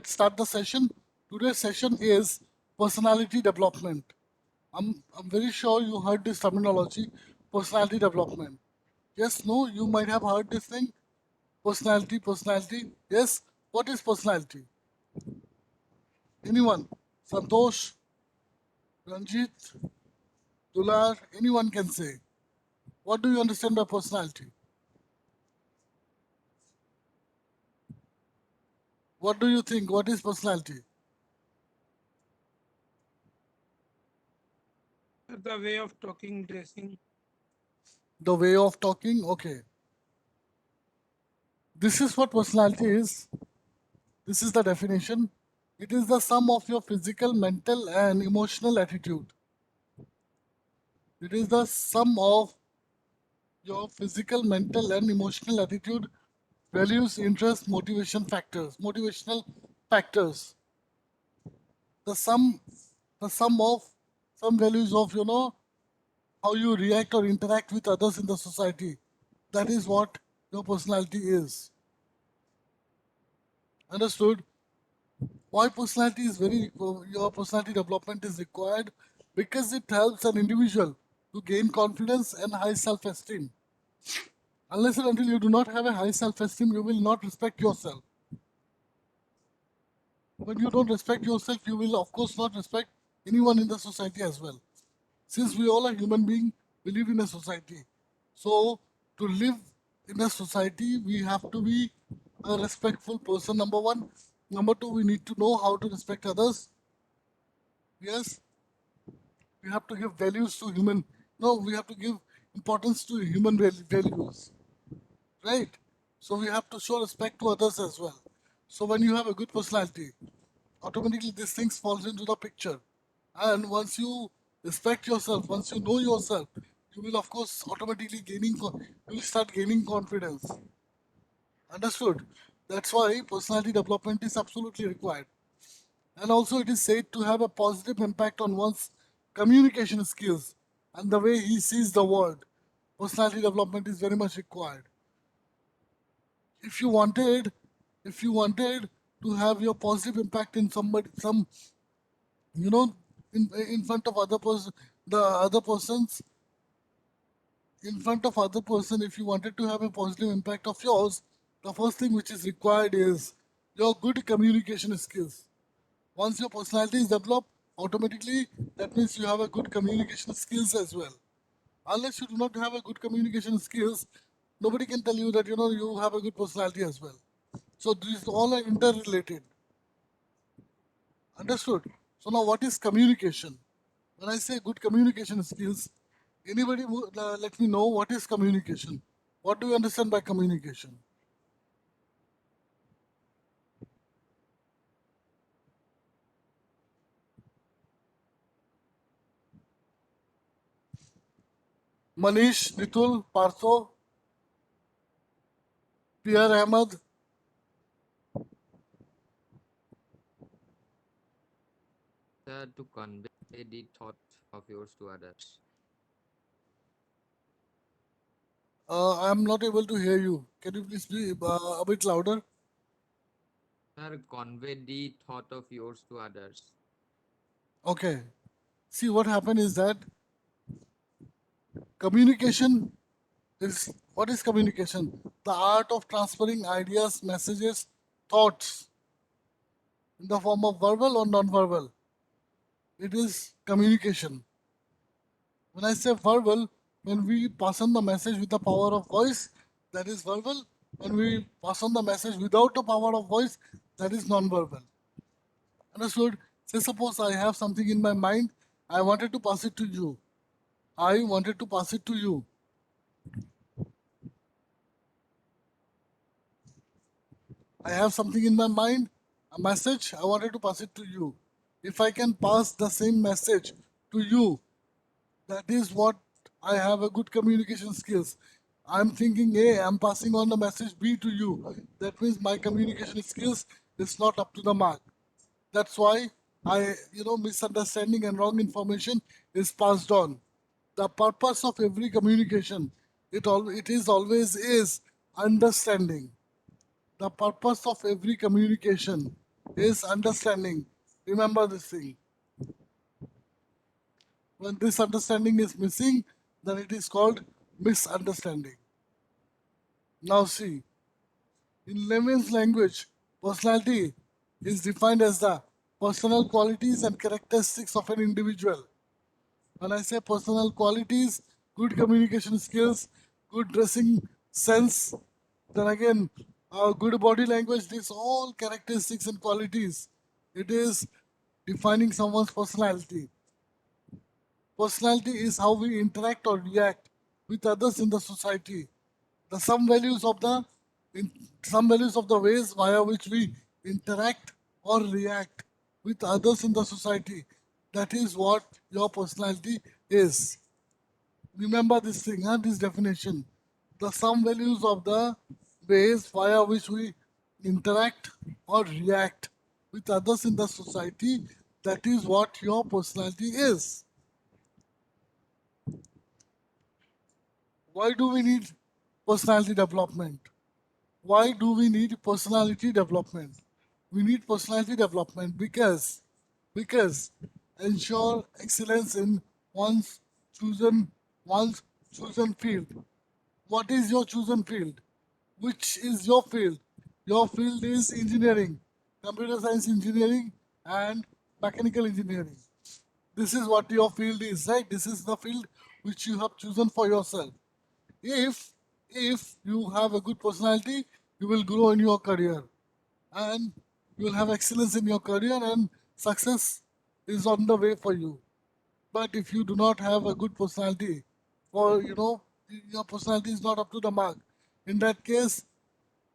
Start the session. Today's session is personality development. I'm very sure you heard this terminology, personality development. Yes, no, you might have heard this thing, personality. Yes, what is personality? Anyone? Santosh, Ranjit, Dular, anyone can say. What do you understand by personality? What do you think? What is personality? The way of talking, dressing. The way of talking? Okay. This is what personality is. This is the definition. It is the sum of your physical, mental, and emotional attitude. It is the sum of your physical, mental, and emotional attitude, values, interests, motivational factors. The sum, the sum of some values of how you react or interact with others in the society. That is what your personality is. Understood? Why personality is very your personality development is required because it helps an individual to gain confidence and high self-esteem. Unless and until you do not have a high self-esteem, you will not respect yourself. When you don't respect yourself, you will of course not respect anyone in the society as well. Since we all are human beings, we live in a society. So to live in a society, we have to be a respectful person. Number one. Number two, we need to know how to respect others. Yes, we have to give values to human. No, we have to give importance to human values, right? So we have to show respect to others as well. So when you have a good personality, automatically these things falls into the picture. And once you respect yourself, once you know yourself, you will of course automatically you will start gaining confidence. Understood? That's why personality development is absolutely required. And also, it is said to have a positive impact on one's communication skills and the way he sees the world. Personality development is very much required. If you wanted, if you wanted to have your positive impact in you know, in front of the other persons, in front of other person, if you wanted to have a positive impact of yours, the first thing which is required is your good communication skills. Once your personality is developed, automatically that means you have a good communication skills as well. Unless you do not have a good communication skills, nobody can tell you that you have a good personality as well. So these all are interrelated. Understood? So now what is communication? When I say good communication skills, anybody let me know what is communication. What do you understand by communication? Manish, Nitul, Partho, Pierre Ahmed. To convey the thought of yours to others. I am not able to hear you. Can you please be a bit louder? Convey the thought of yours to others. Okay. See, what happened is that communication what is communication? The art of transferring ideas, messages, thoughts in the form of verbal or non-verbal. It is communication. When I say verbal, when we pass on the message with the power of voice, that is verbal. When we pass on the message without the power of voice, that is non-verbal. Understood? Say suppose I have something in my mind, I wanted to pass it to you. I wanted to pass it to you. I have something in my mind, a message, I wanted to pass it to you. If I can pass the same message to you, that is what I have a good communication skills. I'm thinking A, I'm passing on the message B to you. That means my communication skills is not up to the mark. That's why misunderstanding and wrong information is passed on. The purpose of every communication, it is always understanding. The purpose of every communication. is understanding. Remember this thing. When this understanding is missing, then it is called misunderstanding. Now, see, in layman's language, personality is defined as the personal qualities and characteristics of an individual. When I say personal qualities, good communication skills, good dressing sense, then again, good body language, these all characteristics and qualities. It is defining someone's personality. Personality is how we interact or react with others in the society. The some values of the in, some values of the ways via which we interact or react with others in the society. That is what your personality is. Remember this thing, huh? This definition. The some values of the ways via which we interact or react with others in the society. That is what your personality is. Why do we need personality development? Why do we need personality development? We need personality development because ensure excellence in one's chosen one's chosen field. What is your chosen field? Which is your field? Your field is engineering, computer science engineering, and mechanical engineering. This is what your field is, right? This is the field which you have chosen for yourself. If you have a good personality, you will grow in your career and you will have excellence in your career and success is on the way for you. But if you do not have a good personality, or your personality is not up to the mark, in that case,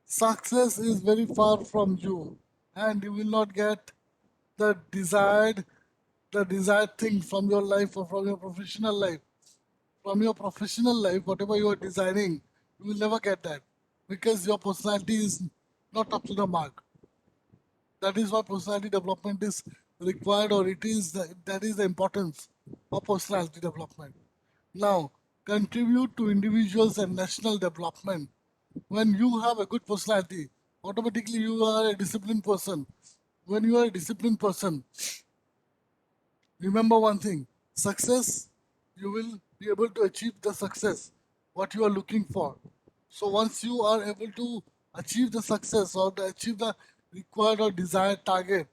success is very far from you, and you will not get the desired the desired thing from your life or from your professional life. From your professional life, whatever you are desiring, you will never get that because your personality is not up to the mark. That is why personality development is required, or that is the importance of personality development. Now, contribute to individuals and national development. When you have a good personality, automatically you are a disciplined person. When you are a disciplined person, remember one thing: success, you will be able to achieve the success what you are looking for. So once you are able to achieve the success or achieve the required or desired target,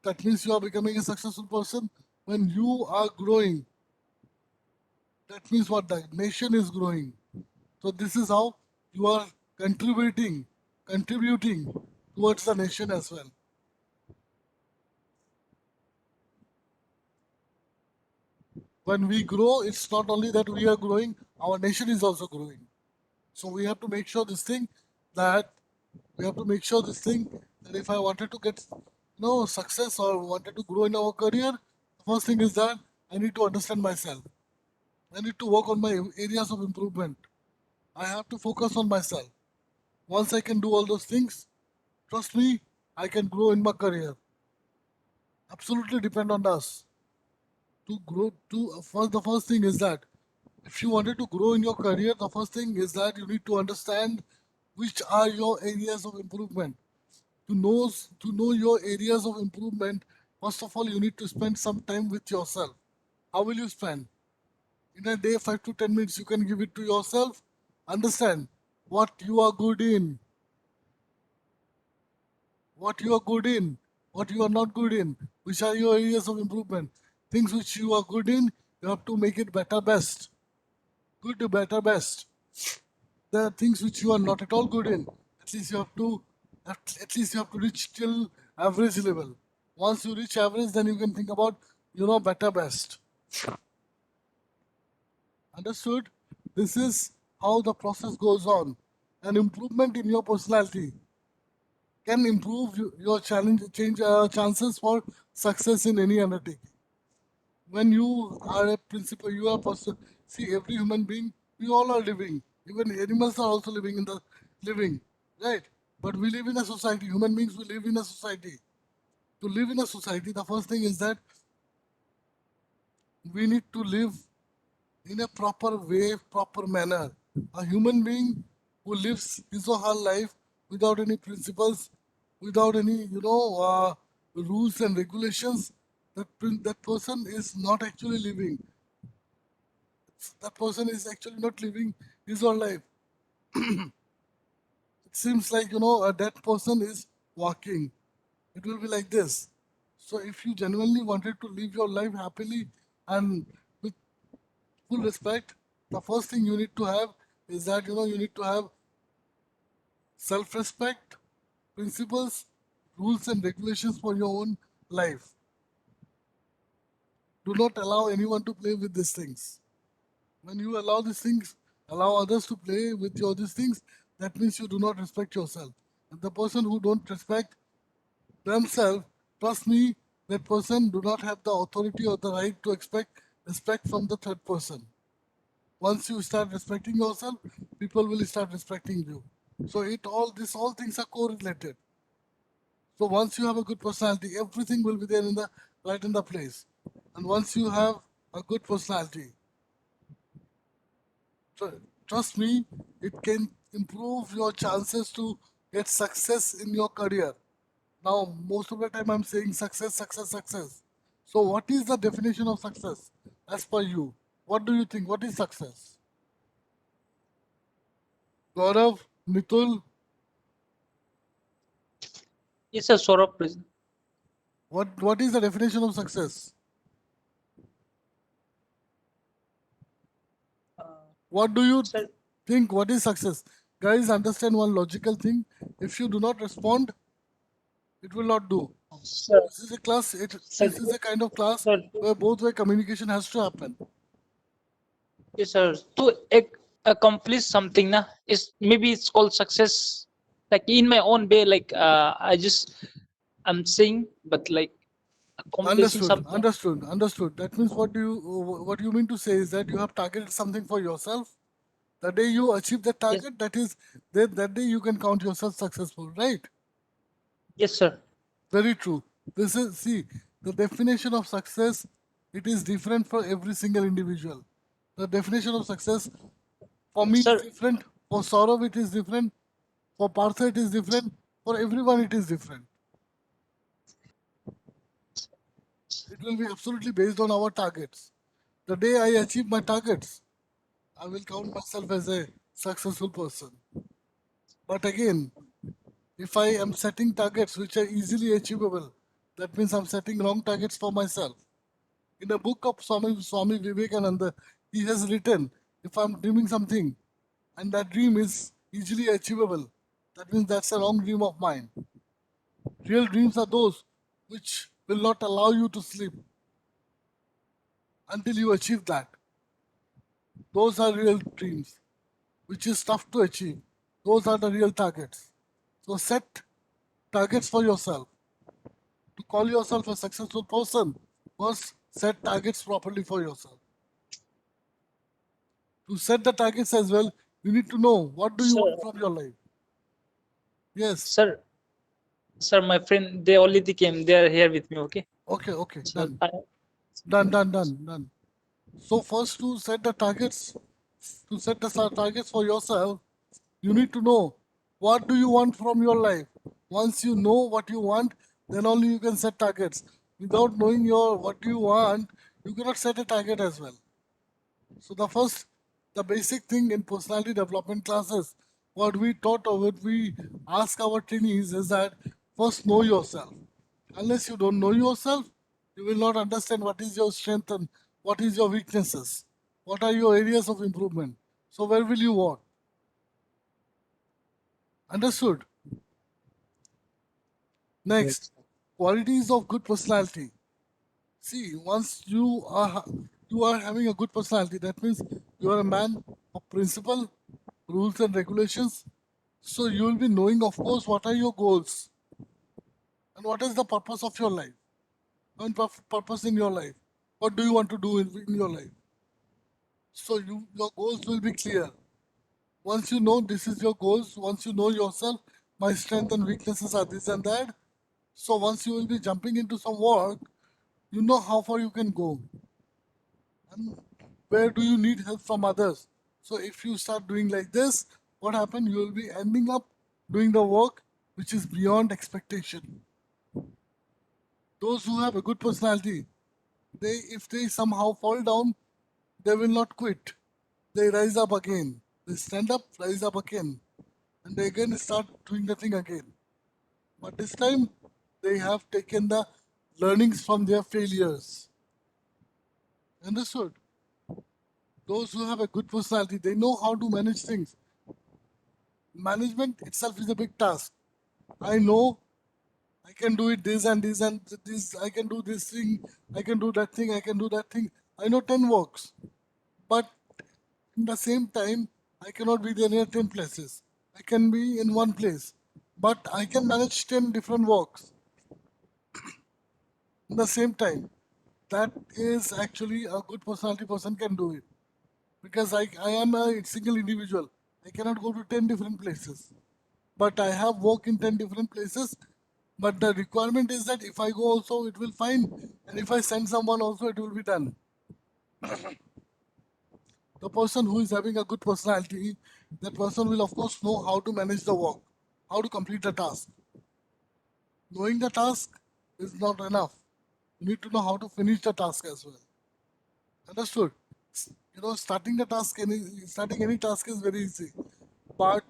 that means you are becoming a successful person. When you are growing, that means what the nation is growing. So this is how you are contributing towards the nation as well. When we grow, it's not only that we are growing, our nation is also growing. So we have to make sure this thing that we have to make sure this thing that if I wanted to get success or wanted to grow in our career, the first thing is that I need to understand myself. I need to work on my areas of improvement. I have to focus on myself. Once I can do all those things, trust me, I can grow in my career. Absolutely depend on us to grow. The first thing is that if you wanted to grow in your career, the first thing is that you need to understand which are your areas of improvement. To know your areas of improvement, first of all, you need to spend some time with yourself. How will you spend? In a day, 5 to 10 minutes, you can give it to yourself. Understand what you are good in, what you are good in, what you are not good in, which are your areas of improvement. Things which you are good in, you have to make it better, best. Good to better, best. There are things which you are not at all good in. At least you have to, at least you have to reach till average level. Once you reach average, then you can think about better, best. Understood? This is how the process goes on. An improvement in your personality can improve your chances for success in any undertaking. When you are a principal, you are a person. See, every human being, we all are living. Even animals are also living in the living, right? But we live in a society. Human beings, we live in a society. To live in a society, the first thing is that we need to live in a proper way, proper manner. A human being who lives his or her life without any principles, without any, rules and regulations, that person is not actually living. That person is actually not living his own life. It seems like, a dead person is walking. It will be like this. So if you genuinely wanted to live your life happily and with full respect, the first thing you need to have is that, you need to have self-respect, principles, rules and regulations for your own life. Do not allow anyone to play with these things. When you allow these things, allow others to play with your these things, that means you do not respect yourself. And the person who don't respect themselves, trust me, that person do not have the authority or the right to expect respect from the third person. Once you start respecting yourself, people will start respecting you. So this all things are correlated. So once you have a good personality, everything will be there in the right in the place. And once you have a good personality, trust me, it can improve your chances to get success in your career. Now, most of the time I'm saying success, success, success. So, what is the definition of success as per you? What do you think? What is success? Gaurav, Mitul, Yes, sir. Saurabh, please. what is the definition of success? What do you Sir, think? What is success? Guys, understand one logical thing. If you do not respond, it will not do. sir, This is a class. sir, This is a kind of class sir. where both way communication has to happen. Yes, sir. To accomplish something, na, is maybe it's called success. Like in my own way, like I'm saying, but like accomplishing Understood. something. Understood. Understood. That means what you mean to say is that you have targeted something for yourself. The day you achieve that Yes, target, that day you can count yourself successful, right? yes, sir. Very true. This is see the definition of success. It is different for every single individual. The definition of success for me is Sir, different. For Saurav, it is different. For Partha, it is different. For everyone, it is different. It will be absolutely based on our targets. The day I achieve my targets, I will count myself as a successful person. But again, if I am setting targets which are easily achievable, that means I'm setting wrong targets for myself. In a book of Swami Vivekananda, he has written, if I'm dreaming something and that dream is easily achievable, that means that's a wrong dream of mine. Real dreams are those which will not allow you to sleep until you achieve that. Those are real dreams, which is tough to achieve. Those are the real targets. So set targets for yourself. To call yourself a successful person, first set targets properly for yourself. To set the targets as well, you need to know what do you sir, want from your life. Yes. sir, sir. My friend, they already came. They are here with me. Okay. Okay, okay, So done. Done. So first to set the targets for yourself, you need to know what do you want from your life. Once you know what you want, then only you can set targets. Without knowing your what do you want, you cannot set a target as well. So the basic thing in personality development classes, what we taught or what we ask our trainees is that first know yourself. Unless you don't know yourself, you will not understand what is your strength and what is your weaknesses. What are your areas of improvement? So where will you walk? Understood? Next, yes, qualities of good personality. See, once you are having a good personality, that means you are a man of principle, rules and regulations. So you will be knowing, of course, what are your goals and what is the purpose of your life. And purpose in your life. What do you want to do in your life? So your goals will be clear. Once you know this is your goals, once you know yourself, my strength and weaknesses are this and that. So once you will be jumping into some work, you know how far you can go and where do you need help from others. So if you start doing like this, what happen? You will be ending up doing the work which is beyond expectation. Those who have a good personality, if they somehow fall down, they will not quit. They rise up again. They stand up, rise up again, and they again start doing the thing again. But this time, they have taken the learnings from their failures. Understood? Those who have a good personality, they know how to manage things. Management itself is a big task. I know I can do it this and this and this. I can do this thing. I can do that thing. I can do that thing. I know 10 works. But in the same time, I cannot be there in 10 places. I can be in one place. But I can manage 10 different works in the same time. That is actually a good personality person can do it. Because I am a single individual. I cannot go to 10 different places. But I have work in 10 different places. But the requirement is that if I go also, it will fine. And if I send someone also, it will be done. The person who is having a good personality, that person will of course know how to manage the work, how to complete the task. Knowing the task is not enough. You need to know how to finish the task as well. Understood? Starting the task, starting any task is very easy, but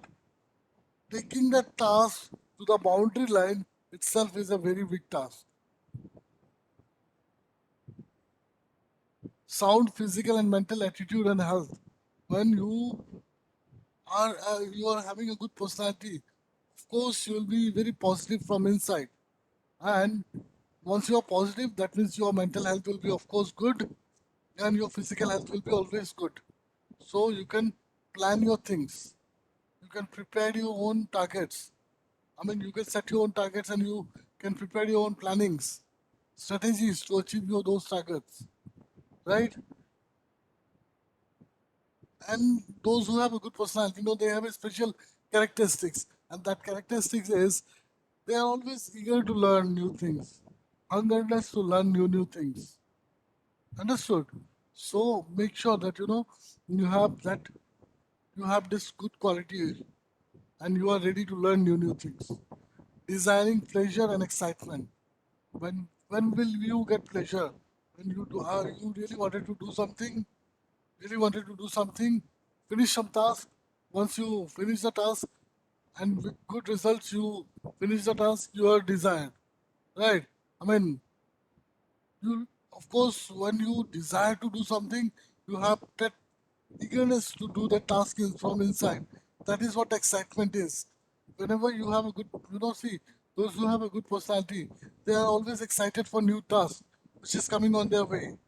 taking the task to the boundary line itself is a very big task. Sound physical and mental attitude and health. When you are having a good personality, of course you will be very positive from inside. And once you are positive, that means your mental health will be of course good, and your physical health will be always good. So you can plan your things. You can prepare your own targets. I mean, you can set your own targets and you can prepare your own plannings, strategies to achieve those targets, right? And those who have a good personality, they have a special characteristics, and that characteristics is they are always eager to learn new things, hungerness to learn new things. Understood? So make sure that you have that you have this good quality, and you are ready to learn new things. Desiring pleasure and excitement. When will you get pleasure? When you really wanted to do something, finish some task. Once you finish the task and with good results, you finish the task you are desired. Right? I mean, you of course when you desire to do something, you have that eagerness to do the task is from inside. That is what excitement is. Whenever you have a good, see, those who have a good personality, they are always excited for new tasks which is coming on their way.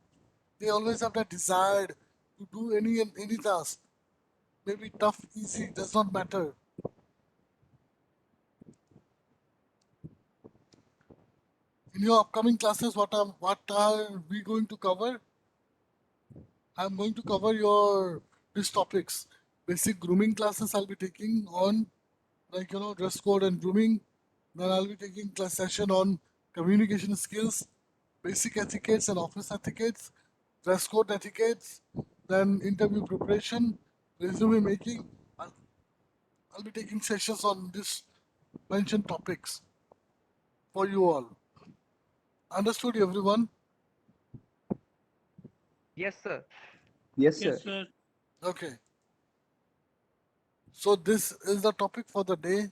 They always have that desire to do any task. Maybe tough, easy, does not matter. In your upcoming classes, what are we going to cover? I'm going to cover your these topics. Basic grooming classes I'll be taking on, like dress code and grooming. Then I'll be taking class session on communication skills, basic etiquettes and office etiquettes, dress code etiquettes, then interview preparation, resume making. I'll be taking sessions on this mentioned topics for you all. Understood, everyone? Yes, sir. Yes, Yes, sir. sir. Okay. So this is the topic for the day.